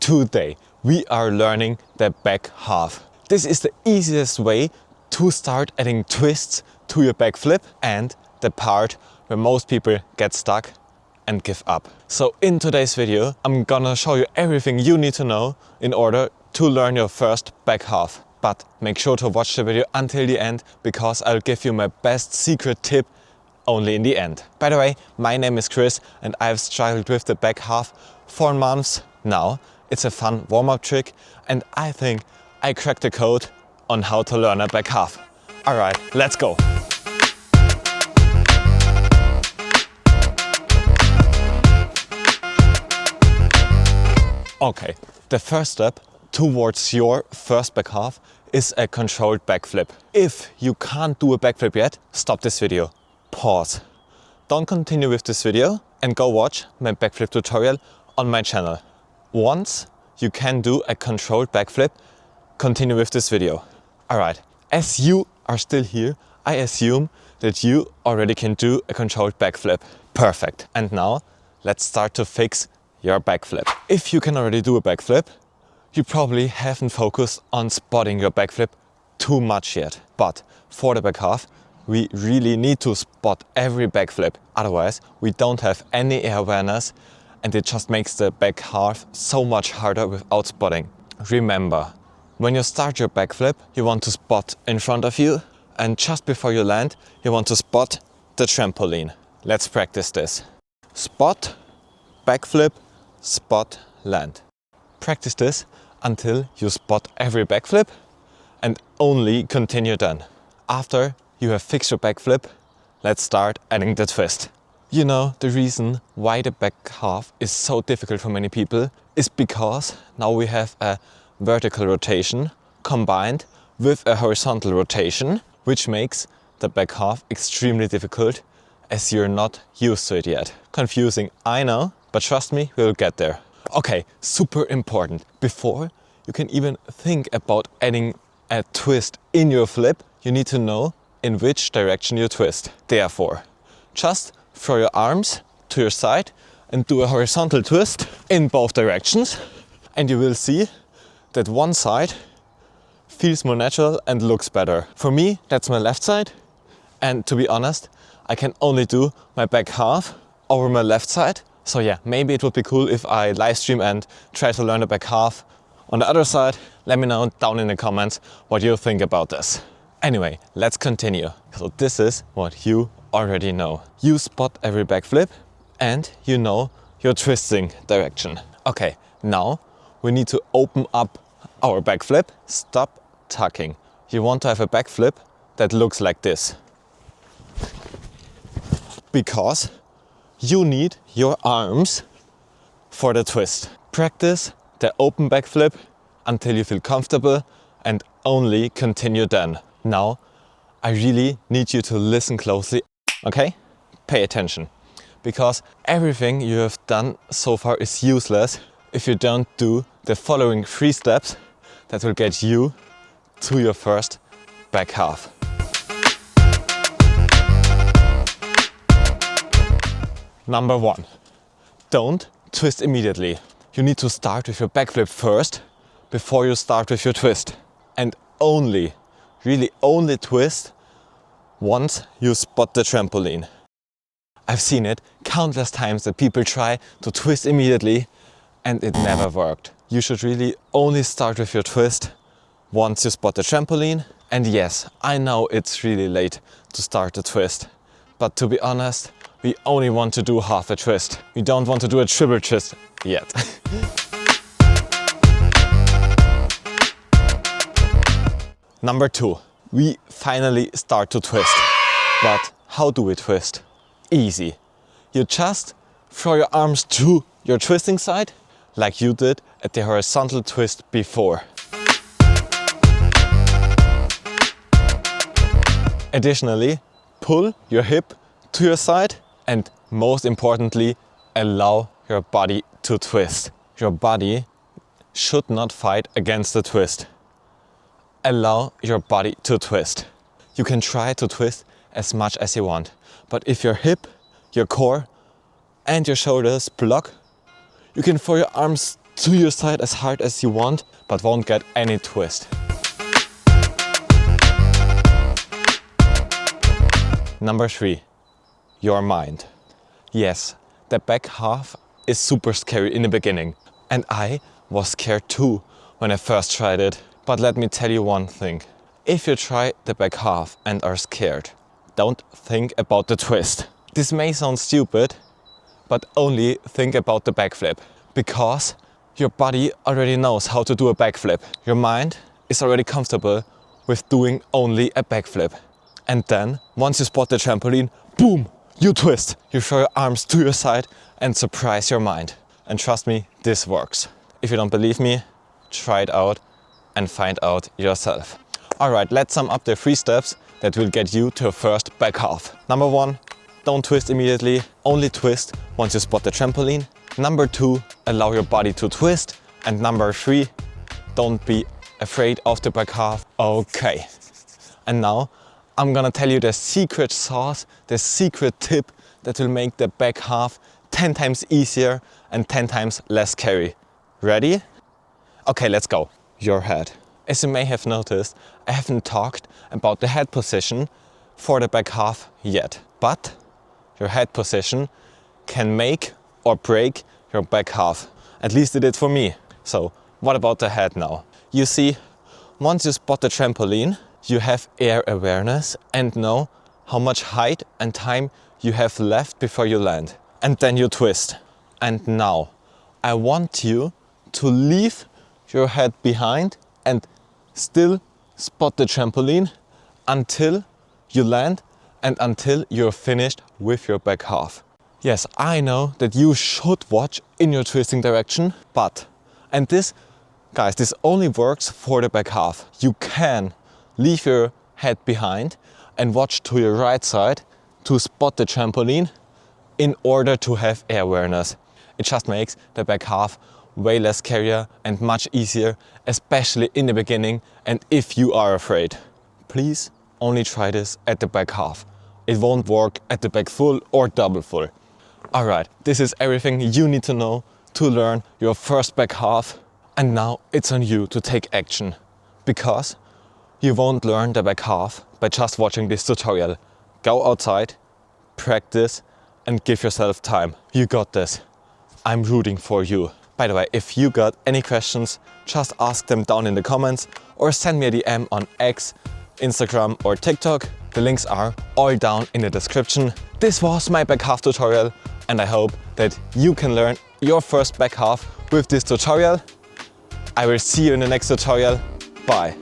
Today we are learning the back half. This is the easiest way to start adding twists to your backflip and the part where most people get stuck and give up. So in today's video I'm gonna show you everything you need to know in order to learn your first back half. But make sure to watch the video until the end because I'll give you my best secret tip only in the end. By the way, my name is Chris and I've struggled with the back half for months now. It's a fun warm-up trick and I think I cracked the code on how to learn a back half. Alright, let's go! Okay, the first step towards your first back half is a controlled backflip. If you can't do a backflip yet, stop this video. Pause. Don't continue with this video and go watch my backflip tutorial on my channel. Once you can do a controlled backflip, continue with this video. Alright, as you are still here, I assume that you already can do a controlled backflip. Perfect. And now let's start to fix your backflip. If you can already do a backflip, you probably haven't focused on spotting your backflip too much yet. But for the back half, we really need to spot every backflip. Otherwise, we don't have any air awareness and it just makes the back half so much harder without spotting. Remember, when you start your backflip, you want to spot in front of you and just before you land, you want to spot the trampoline. Let's practice this. Spot, backflip, spot, land. Practice this until you spot every backflip and only continue then. After you have fixed your backflip, let's start adding the twist. You know, the reason why the back half is so difficult for many people is because now we have a vertical rotation combined with a horizontal rotation, which makes the back half extremely difficult as you're not used to it yet. Confusing, I know, but trust me, we'll get there. Okay, super important. Before you can even think about adding a twist in your flip, you need to know in which direction you twist. Therefore, just throw your arms to your side and do a horizontal twist in both directions and you will see that one side feels more natural and looks better. For me, that's my left side, and to be honest, I can only do my back half over my left side. So yeah, maybe it would be cool if I live stream and try to learn the back half on the other side. Let me know down in the comments what you think about this. Anyway, let's continue. So this is what you already know. You spot every backflip and you know your twisting direction. Okay, now we need to open up our backflip. Stop tucking. You want to have a backflip that looks like this. Because you need your arms for the twist. Practice the open backflip until you feel comfortable and only continue then. Now, I really need you to listen closely, okay? Pay attention, because everything you have done so far is useless if you don't do the following 3 steps that will get you to your first back half. Number 1, don't twist immediately. You need to start with your backflip first before you start with your twist. And only, really only twist once you spot the trampoline. I've seen it countless times that people try to twist immediately and it never worked. You should really only start with your twist once you spot the trampoline. And yes, I know it's really late to start the twist, but to be honest, we only want to do half a twist. We don't want to do a triple twist yet. Number 2, we finally start to twist. But how do we twist? Easy. You just throw your arms to your twisting side like you did at the horizontal twist before. Additionally, pull your hip to your side and most importantly, allow your body to twist. Your body should not fight against the twist. Allow your body to twist. You can try to twist as much as you want, but if your hip, your core and your shoulders block, you can throw your arms to your side as hard as you want, but won't get any twist. Number 3, your mind. Yes, the back half is super scary in the beginning. And I was scared too when I first tried it. But let me tell you one thing. If you try the back half and are scared, don't think about the twist. This may sound stupid, but only think about the backflip. Because your body already knows how to do a backflip. Your mind is already comfortable with doing only a backflip. And then, once you spot the trampoline, boom, you twist. You throw your arms to your side and surprise your mind. And trust me, this works. If you don't believe me, try it out and find out yourself. Alright, let's sum up the 3 steps that will get you to your first back half. Number 1, don't twist immediately, only twist once you spot the trampoline. Number 2, allow your body to twist. And number 3, don't be afraid of the back half. Okay. And now I'm gonna tell you the secret sauce, the secret tip that will make the back half 10 times easier and 10 times less scary. Ready? Okay, let's go. Your head. As you may have noticed, I haven't talked about the head position for the back half yet. But your head position can make or break your back half. At least it did for me. So what about the head now? You see, once you spot the trampoline, you have air awareness and know how much height and time you have left before you land. And then you twist. And now I want you to leave your head behind and still spot the trampoline until you land and until you're finished with your back half. Yes, I know that you should watch in your twisting direction, but, and this, guys, this only works for the back half. You can leave your head behind and watch to your right side to spot the trampoline in order to have air awareness. It just makes the back half way less scarier and much easier, especially in the beginning and if you are afraid. Please only try this at the back half. It won't work at the back full or double full. Alright, this is everything you need to know to learn your first back half. And now it's on you to take action. Because you won't learn the back half by just watching this tutorial. Go outside, practice and give yourself time. You got this. I'm rooting for you. By the way, if you got any questions, just ask them down in the comments or send me a DM on X, Instagram or TikTok. The links are all down in the description. This was my back half tutorial and I hope that you can learn your first back half with this tutorial. I will see you in the next tutorial. Bye.